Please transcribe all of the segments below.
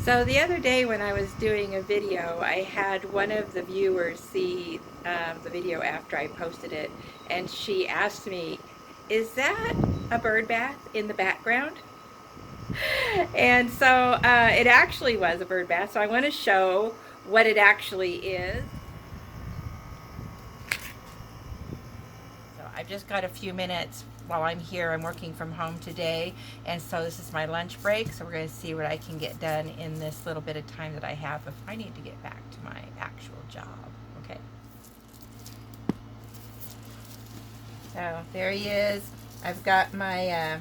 So the other day when I was doing a video, I had one of the viewers see the video after I posted it, and she asked me, "Is that a bird bath in the background?" And so it actually was a bird bath. So I want to show what it actually is. So I've just got a few minutes while I'm here. I'm working from home today, and so this is my lunch break. So we're going to see what I can get done in this little bit of time that I have if I need to get back to my actual job. Okay. So there he is. I've got my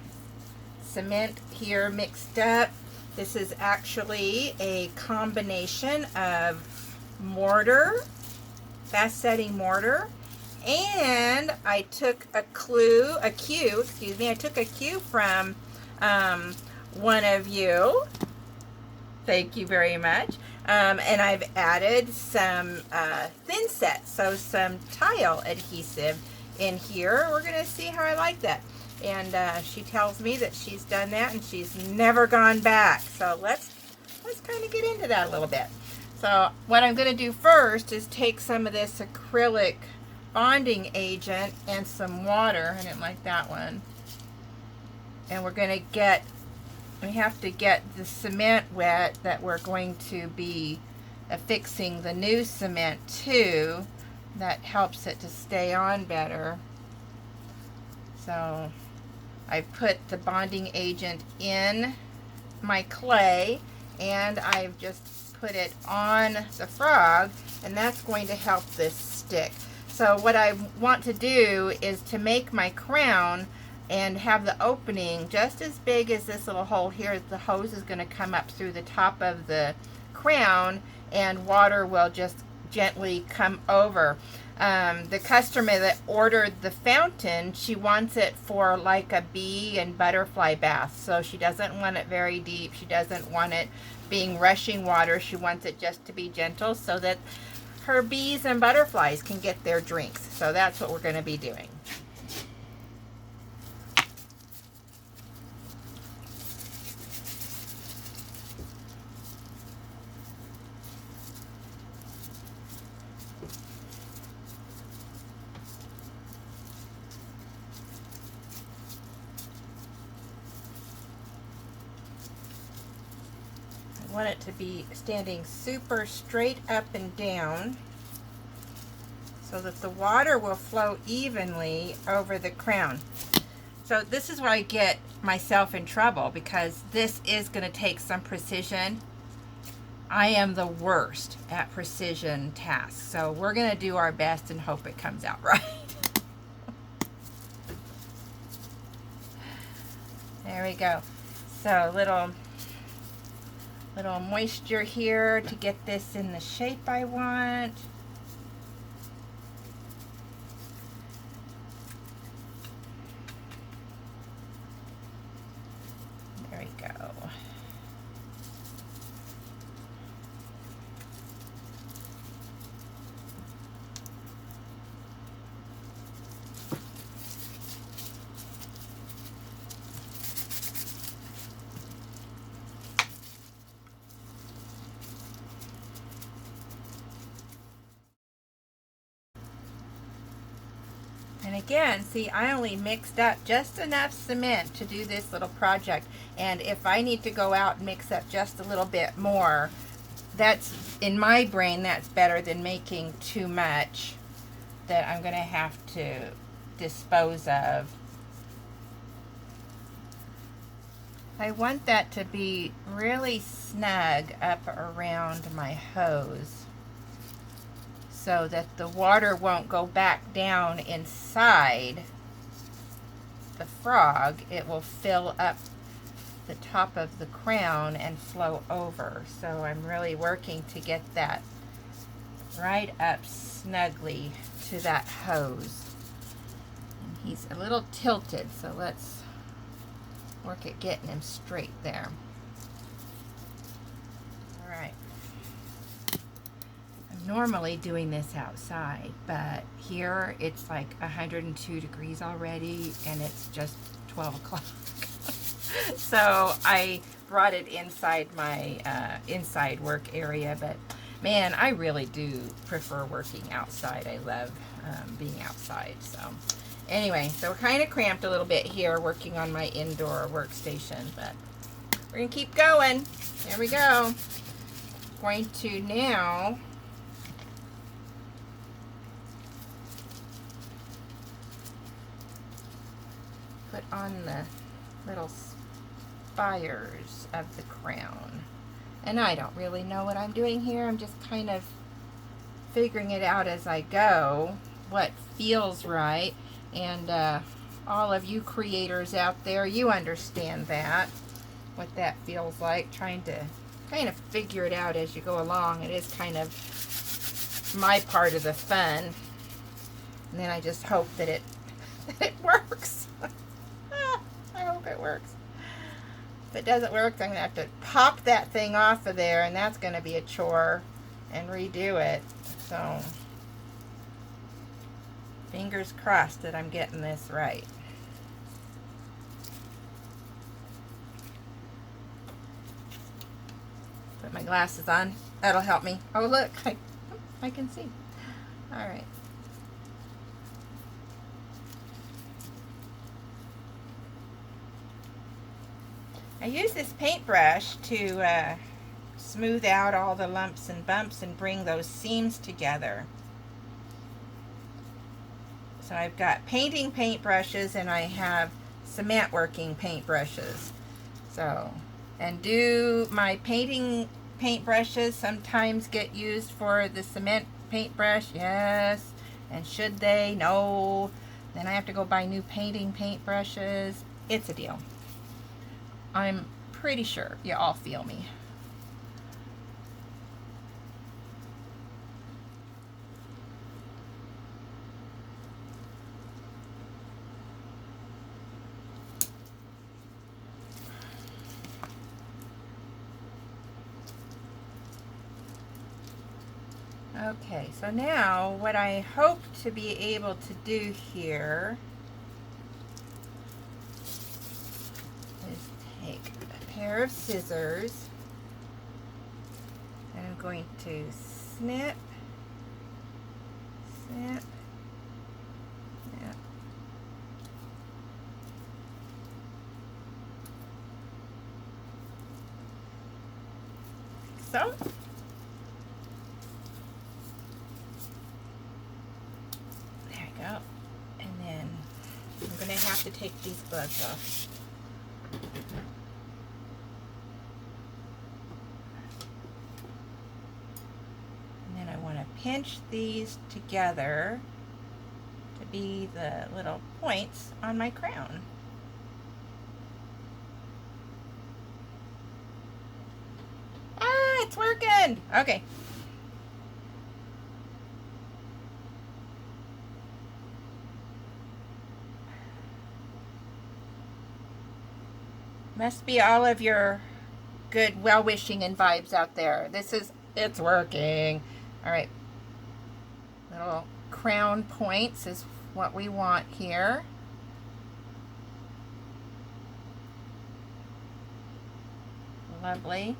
cement here mixed up. This is actually a combination of mortar, fast setting mortar, and I took a cue, I took a cue from one of you. Thank you very much. And I've added some thin set, so some tile adhesive in here. We're gonna see how I like that. And she tells me that she's done that and she's never gone back. So let's kind of get into that a little bit. So what I'm gonna do first is take some of this acrylic bonding agent and some water. I didn't like that one. And we have to get the cement wet that we're going to be affixing the new cement to. That helps it to stay on better. So I put the bonding agent in my clay and I've just put it on the frog, and that's going to help this stick. So what I want to do is to make my crown and have the opening just as big as this little hole here. The hose is going to come up through the top of the crown and water will just gently come over. The customer that ordered the fountain, she wants it for like a bee and butterfly bath. So she doesn't want it very deep. She doesn't want it being rushing water. She wants it just to be gentle so that her bees and butterflies can get their drinks. So that's what we're going to be doing. I want it to be standing super straight up and down so that the water will flow evenly over the crown. So this is where I get myself in trouble, because this is going to take some precision. I am the worst at precision tasks, so we're going to do our best and hope it comes out right. There we go. So little moisture here to get this in the shape I want. There we go. And again, see, I only mixed up just enough cement to do this little project. And if I need to go out and mix up just a little bit more, that's, in my brain, that's better than making too much that I'm going to have to dispose of. I want that to be really snug up around my hose, so that the water won't go back down inside the frog. It will fill up the top of the crown and flow over. So I'm really working to get that right up snugly to that hose. And he's a little tilted, so let's work at getting him straight there. All right. Normally doing this outside, but here it's like 102 degrees already and it's just 12 o'clock. So I brought it inside my inside work area, but man, I really do prefer working outside. I love being outside. So anyway, so we're kind of cramped a little bit here working on my indoor workstation, but we're gonna keep going. There we go. Going to now put on the little spires of the crown. And I don't really know what I'm doing here. I'm just kind of figuring it out as I go, what feels right. And all of you creators out there, you understand that, what that feels like, trying to kind of figure it out as you go along. It is kind of my part of the fun. And then I just hope that it works. I hope it works. If it doesn't work, I'm going to have to pop that thing off of there, and that's going to be a chore, and redo it. So, fingers crossed that I'm getting this right. Put my glasses on. That'll help me. Oh, look. I can see. All right. I use this paintbrush to smooth out all the lumps and bumps and bring those seams together. So I've got painting paintbrushes and I have cement working paintbrushes. So, and do my painting paintbrushes sometimes get used for the cement paintbrush? Yes. And should they? No. Then I have to go buy new painting paintbrushes. It's a deal. I'm pretty sure you all feel me. Okay, so now what I hope to be able to do here is take a pair of scissors and I'm going to snip, snip, snip. So. Go. And then I'm going to have to take these bugs off. And then I want to pinch these together to be the little points on my crown. Ah, it's working! Okay. Must be all of your good well-wishing and vibes out there. It's working. All right. Little crown points is what we want here. Lovely.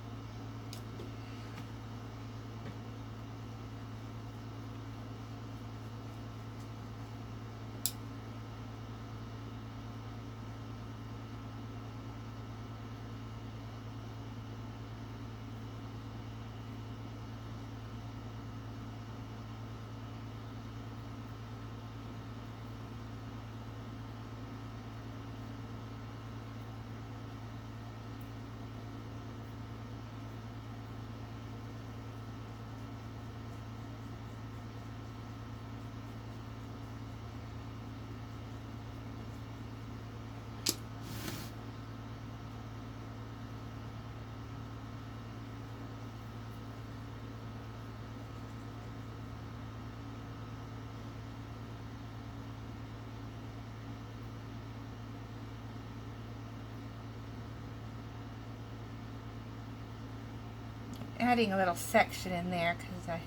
Adding a little section in there because I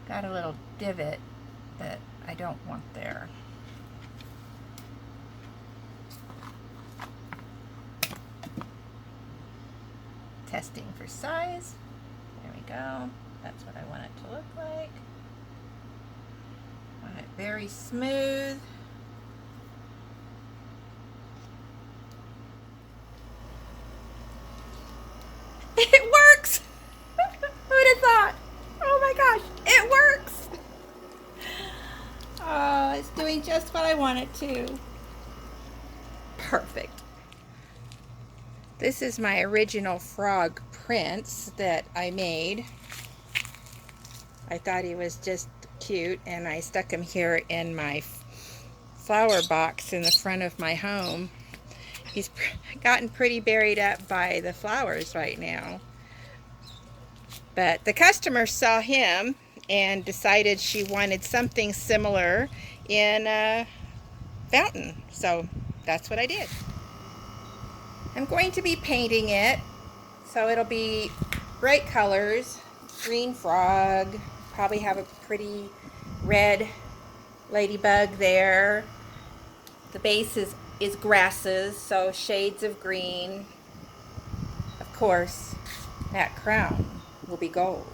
got a little divot that I don't want there. testing for size. There we go. That's what I want it to look like. I want it very smooth. It works! Who'd have thought? Oh my gosh, it works! Oh, it's doing just what I want it to. Perfect. This is my original frog prince that I made. I thought he was just cute, and I stuck him here in my flower box in the front of my home. He's gotten pretty buried up by the flowers right now. But the customer saw him and decided she wanted something similar in a fountain. So that's what I did. I'm going to be painting it, so it'll be bright colors. Green frog, probably have a pretty red ladybug there. The base is grasses, so shades of green. Of course, that crown will be gold.